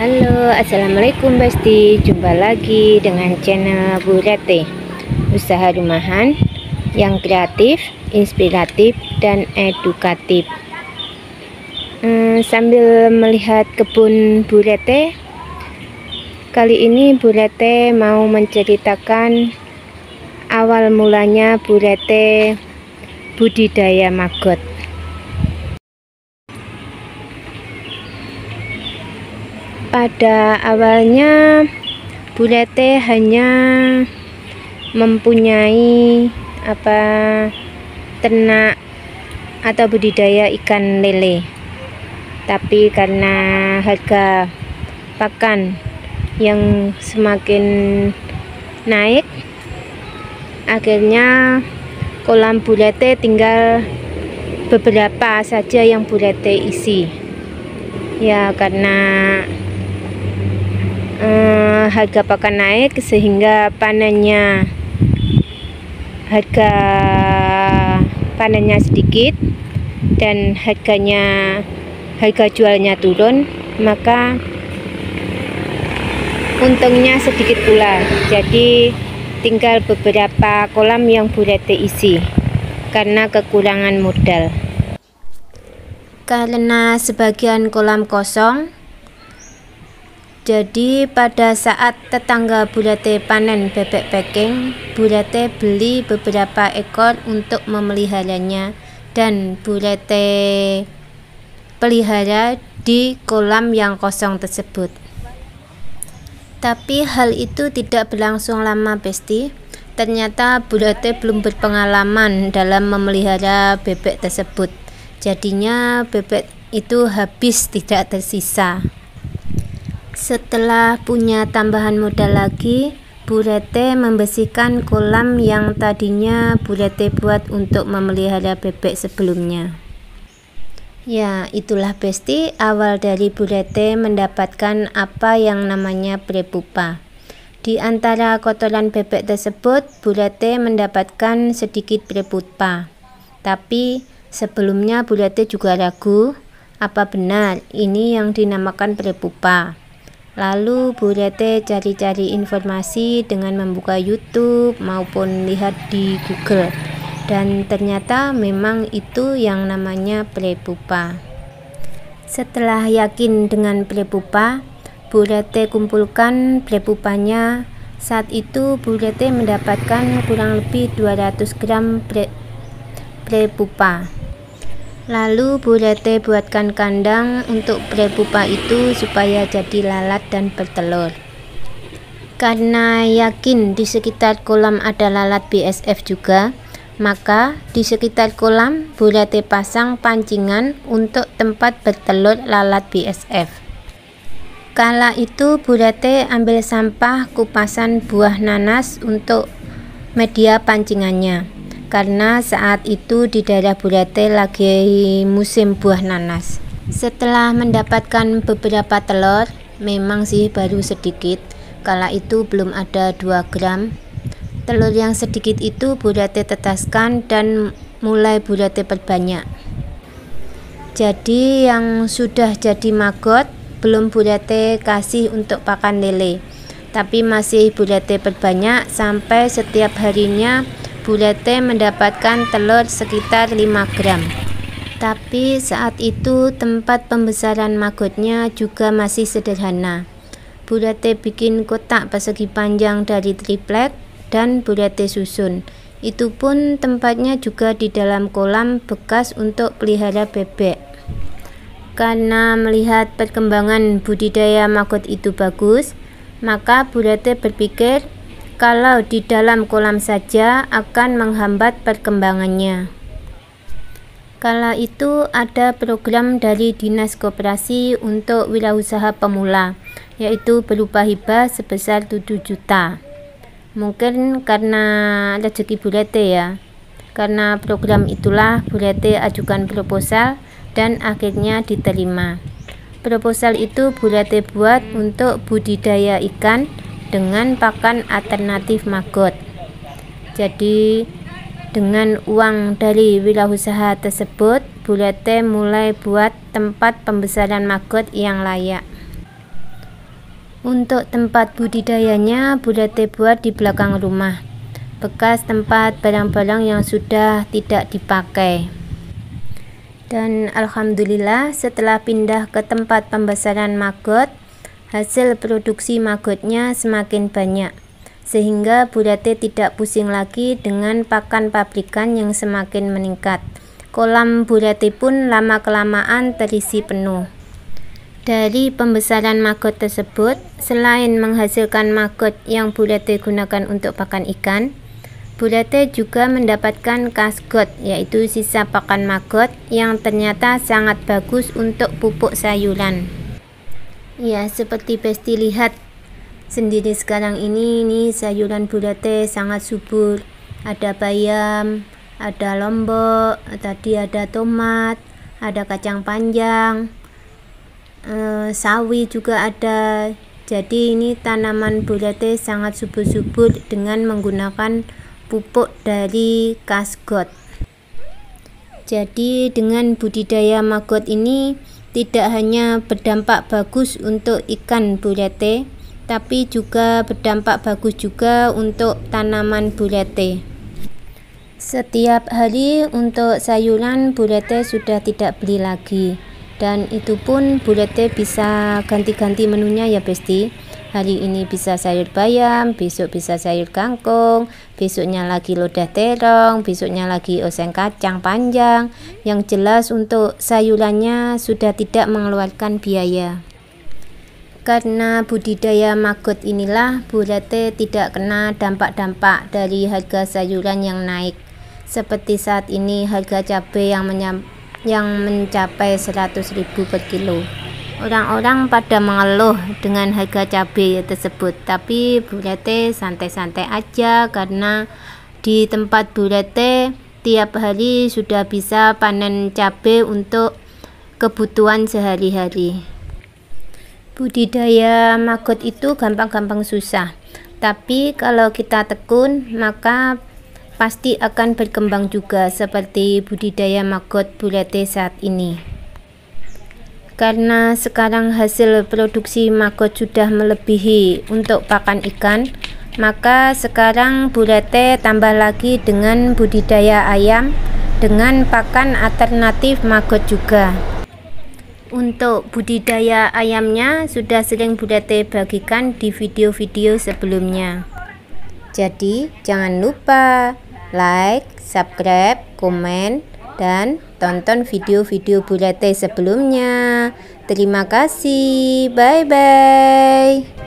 Halo, assalamualaikum Besti. Jumpa lagi dengan channel Bu Rete, usaha rumahan yang kreatif, inspiratif, dan edukatif. Sambil melihat kebun Bu Rete, kali ini Bu Rete mau menceritakan awal mulanya Bu Rete budidaya maggot. Pada awalnya Bu Rete hanya mempunyai ternak atau budidaya ikan lele, tapi karena harga pakan yang semakin naik, akhirnya kolam Bu Rete tinggal beberapa saja yang Bu Rete isi. Ya, karena harga pakan naik sehingga harga panennya sedikit dan harga jualnya turun, maka untungnya sedikit pula. Jadi tinggal beberapa kolam yang Bu Rete isi karena kekurangan modal. Karena sebagian kolam kosong, jadi pada saat tetangga Bu Rete panen bebek packing, Bu Rete beli beberapa ekor untuk memeliharanya, dan Bu Rete pelihara di kolam yang kosong tersebut. Tapi hal itu tidak berlangsung lama, Besti. Ternyata Bu Rete belum berpengalaman dalam memelihara bebek tersebut. Jadinya bebek itu habis, tidak tersisa. Setelah punya tambahan modal lagi, Bu Rete membersihkan kolam yang tadinya Bu Rete buat untuk memelihara bebek sebelumnya. Ya, itulah Besti awal dari Bu Rete mendapatkan apa yang namanya prepupa. Di antara kotoran bebek tersebut, Bu Rete mendapatkan sedikit prepupa. Tapi sebelumnya Bu Rete juga ragu, apa benar ini yang dinamakan prepupa. Lalu Bu Rete cari-cari informasi dengan membuka YouTube maupun lihat di Google, dan ternyata memang itu yang namanya prepupa. Setelah yakin dengan prepupa, Bu Rete kumpulkan prepupanya. Saat itu Bu Rete mendapatkan kurang lebih 200 gram prepupa. Lalu Bu Rete buatkan kandang untuk prepupa itu supaya jadi lalat dan bertelur. Karena yakin di sekitar kolam ada lalat BSF juga, maka di sekitar kolam Bu Rete pasang pancingan untuk tempat bertelur lalat BSF. Kala itu Bu Rete ambil sampah kupasan buah nanas untuk media pancingannya, karena saat itu di daerah Bu Rete lagi musim buah nanas. Setelah mendapatkan beberapa telur, memang sih baru sedikit, kala itu belum ada 2 gram. Telur yang sedikit itu Bu Rete tetaskan dan mulai Bu Rete perbanyak. Jadi yang sudah jadi maggot belum Bu Rete kasih untuk pakan lele, tapi masih Bu Rete perbanyak sampai setiap harinya Bu Rete mendapatkan telur sekitar 5 gram. Tapi saat itu tempat pembesaran maggotnya juga masih sederhana. Bu Rete bikin kotak persegi panjang dari triplek dan Bu Rete susun. Itu pun tempatnya juga di dalam kolam bekas untuk pelihara bebek. Karena melihat perkembangan budidaya maggot itu bagus, maka Bu Rete berpikir kalau di dalam kolam saja akan menghambat perkembangannya. Kala itu ada program dari Dinas Koperasi untuk wirausaha pemula, yaitu berupa hibah sebesar 7 juta. Mungkin karena rezeki Bu Rete ya. Karena program itulah Bu Rete ajukan proposal dan akhirnya diterima. Proposal itu Bu Rete buat untuk budidaya ikan dengan pakan alternatif maggot. Jadi dengan uang dari wirausaha tersebut, Bu Rete mulai buat tempat pembesaran maggot yang layak. Untuk tempat budidayanya Bu Rete buat di belakang rumah, bekas tempat barang-barang yang sudah tidak dipakai. Dan alhamdulillah setelah pindah ke tempat pembesaran maggot, hasil produksi maggotnya semakin banyak, sehingga Bu Rete tidak pusing lagi dengan pakan pabrikan yang semakin meningkat. Kolam Bu Rete pun lama-kelamaan terisi penuh. Dari pembesaran maggot tersebut, selain menghasilkan maggot yang Bu Rete gunakan untuk pakan ikan, Bu Rete juga mendapatkan kasgot, yaitu sisa pakan maggot yang ternyata sangat bagus untuk pupuk sayuran. Ya, seperti Besti lihat sendiri sekarang ini sayuran Bu Rete sangat subur. Ada bayam, ada lombok, tadi ada tomat, ada kacang panjang, sawi juga ada. Jadi ini tanaman Bu Rete sangat subur-subur dengan menggunakan pupuk dari kasgot. Jadi dengan budidaya maggot ini tidak hanya berdampak bagus untuk ikan Bu Rete, tapi juga berdampak bagus juga untuk tanaman Bu Rete. Setiap hari untuk sayuran Bu Rete sudah tidak beli lagi. Dan itu pun Bu Rete bisa ganti-ganti menunya ya Besti. Hari ini bisa sayur bayam, besok bisa sayur kangkung, besoknya lagi lodeh terong, besoknya lagi oseng kacang panjang. Yang jelas untuk sayurannya sudah tidak mengeluarkan biaya. Karena budidaya maggot inilah Bu Rete tidak kena dampak-dampak dari harga sayuran yang naik. Seperti saat ini harga cabai yang mencapai 100.000 per kilo. Orang-orang pada mengeluh dengan harga cabai tersebut, tapi Bu Rete santai-santai aja karena di tempat Bu Rete tiap hari sudah bisa panen cabai untuk kebutuhan sehari-hari. Budidaya maggot itu gampang-gampang susah, tapi kalau kita tekun maka pasti akan berkembang juga seperti budidaya maggot Bu Rete saat ini. Karena sekarang hasil produksi maggot sudah melebihi untuk pakan ikan, maka sekarang Bu Rete tambah lagi dengan budidaya ayam dengan pakan alternatif maggot juga. Untuk budidaya ayamnya sudah sering Bu Rete bagikan di video-video sebelumnya. Jadi jangan lupa like, subscribe, komen, dan tonton video-video Bu Rete sebelumnya. Terima kasih, bye-bye.